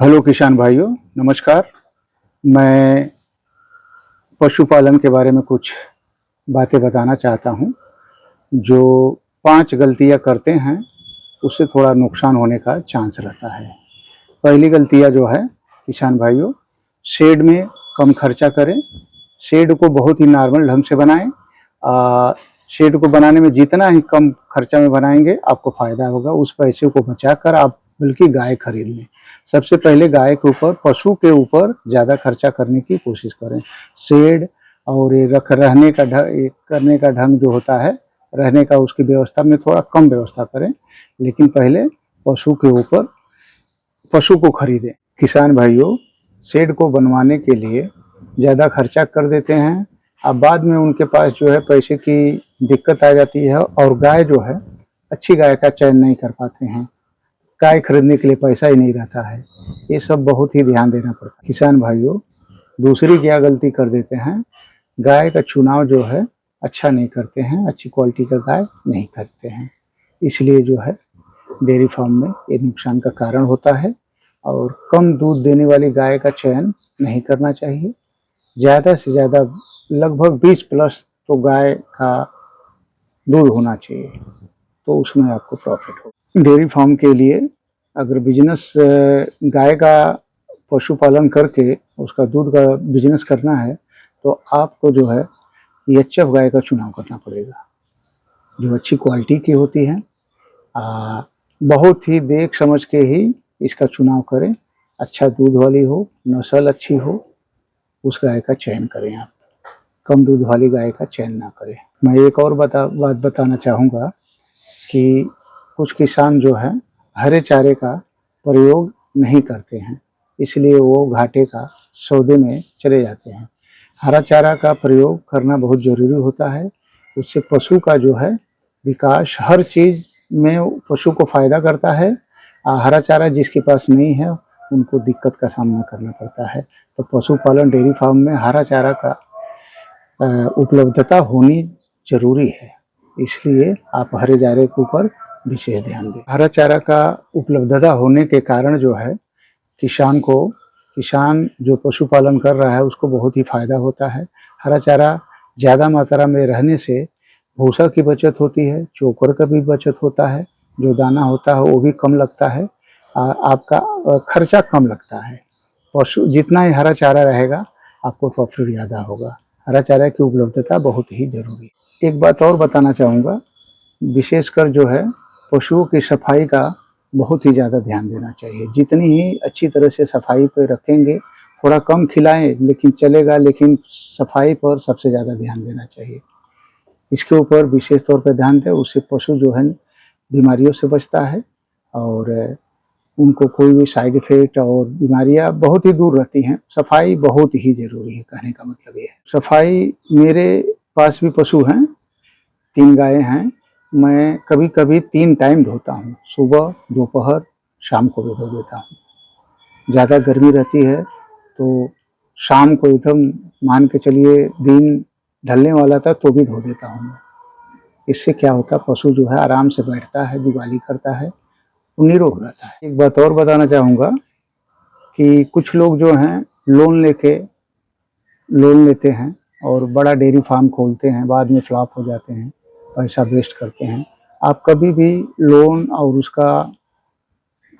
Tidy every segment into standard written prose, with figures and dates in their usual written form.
Hello किसान भाइयों, नमस्कार। मैं पशुपालन के बारे में कुछ बातें बताना चाहता हूँ। जो 5 गलतियाँ करते हैं उससे थोड़ा नुकसान होने का चांस रहता है। पहली गलतियाँ जो है किसान भाइयों, शेड में कम खर्चा करें। शेड को बहुत ही नॉर्मल ढंग से बनाएं। शेड को बनाने में जितना ही कम खर्चा में बनाएंगे आपको फ़ायदा होगा। उस पैसे को बचाकर आप बल्कि गाय खरीद लें। सबसे पहले गाय के ऊपर, पशु के ऊपर ज़्यादा खर्चा करने की कोशिश करें। शेड और ये करने का ढंग जो होता है, रहने का, उसकी व्यवस्था में थोड़ा कम व्यवस्था करें, लेकिन पहले पशु के ऊपर पशु को खरीदें। किसान भाइयों, शेड को बनवाने के लिए ज़्यादा खर्चा कर देते हैं। अब बाद में उनके पास जो है पैसे की दिक्कत आ जाती है और गाय जो है अच्छी गाय का चयन नहीं कर पाते हैं। गाय खरीदने के लिए पैसा ही नहीं रहता है। ये सब बहुत ही ध्यान देना पड़ता है। किसान भाइयों, दूसरी क्या गलती कर देते हैं, गाय का चुनाव जो है अच्छा नहीं करते हैं, अच्छी क्वालिटी का गाय नहीं खरीदते हैं। इसलिए जो है डेयरी फार्म में ये नुकसान का कारण होता है। और कम दूध देने वाली गाय का चयन नहीं करना चाहिए। ज़्यादा से ज़्यादा लगभग 20 प्लस तो गाय का दूध होना चाहिए, तो उसमें आपको प्रॉफिट हो। डेयरी फार्म के लिए अगर बिजनेस गाय का पशुपालन करके उसका दूध का बिजनेस करना है तो आपको जो है एचएफ गाय का चुनाव करना पड़ेगा, जो अच्छी क्वालिटी की होती है। बहुत ही देख समझ के ही इसका चुनाव करें। अच्छा दूध वाली हो, नस्ल अच्छी हो, उस गाय का चयन करें। आप कम दूध वाली गाय का चयन ना करें। मैं एक और बात बताना चाहूँगा कि कुछ किसान जो है हरे चारे का प्रयोग नहीं करते हैं, इसलिए वो घाटे का सौदे में चले जाते हैं। हरा चारा का प्रयोग करना बहुत ज़रूरी होता है। उससे पशु का जो है विकास, हर चीज़ में पशु को फ़ायदा करता है। हरा चारा जिसके पास नहीं है उनको दिक्कत का सामना करना पड़ता है। तो पशुपालन डेयरी फार्म में हरा चारा का उपलब्धता होनी ज़रूरी है, इसलिए आप हरे चारे के ऊपर विशेष ध्यान दें। हरा चारा का उपलब्धता होने के कारण जो है किसान जो पशुपालन कर रहा है उसको बहुत ही फ़ायदा होता है। हरा चारा ज़्यादा मात्रा में रहने से भूसा की बचत होती है, चोकर का भी बचत होता है, जो दाना होता है वो भी कम लगता है, आपका खर्चा कम लगता है। पशु जितना ही हरा चारा रहेगा आपको प्रॉफिट ज़्यादा होगा। हरा चारा की उपलब्धता बहुत ही ज़रूरी है। एक बात और बताना चाहूँगा, विशेषकर जो है पशुओं की सफाई का बहुत ही ज़्यादा ध्यान देना चाहिए। जितनी ही अच्छी तरह से सफाई पे रखेंगे, थोड़ा कम खिलाएं लेकिन चलेगा, लेकिन सफाई पर सबसे ज़्यादा ध्यान देना चाहिए। इसके ऊपर विशेष तौर पर ध्यान दें, उससे पशु जो है बीमारियों से बचता है और उनको कोई भी साइड इफ़ेक्ट और बीमारियां बहुत ही दूर रहती हैं। सफाई बहुत ही ज़रूरी है, कहने का मतलब ये है। सफाई, मेरे पास भी पशु हैं, 3 गायें हैं। मैं कभी-कभी 3 टाइम धोता हूँ, सुबह, दोपहर, शाम को भी धो देता हूँ। ज़्यादा गर्मी रहती है तो शाम को एकदम मान के चलिए दिन ढलने वाला था तो भी धो देता हूँ मैं। इससे क्या होता है, पशु जो है आराम से बैठता है, जुगाली करता है, वो निरोग रहता है। एक बात और बताना चाहूँगा कि कुछ लोग जो हैं लोन लेते हैं और बड़ा डेयरी फार्म खोलते हैं, बाद में फ्लॉप हो जाते हैं, पैसा वेस्ट करते हैं। आप कभी भी लोन और उसका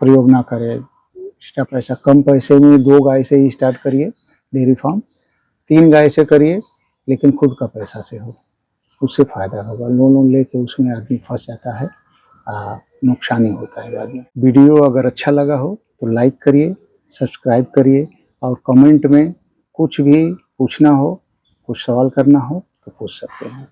प्रयोग ना करें। एक्स्ट्रा पैसा, कम पैसे में 2 गाय से ही स्टार्ट करिए डेयरी फार्म, 3 गाय से करिए, लेकिन खुद का पैसा से हो, उससे फ़ायदा होगा। लोन लेके उसमें आदमी फंस जाता है, नुकसान ही होता है बाद में। वीडियो अगर अच्छा लगा हो तो लाइक करिए, सब्सक्राइब करिए और कमेंट में कुछ भी पूछना हो, कुछ सवाल करना हो तो पूछ सकते हैं।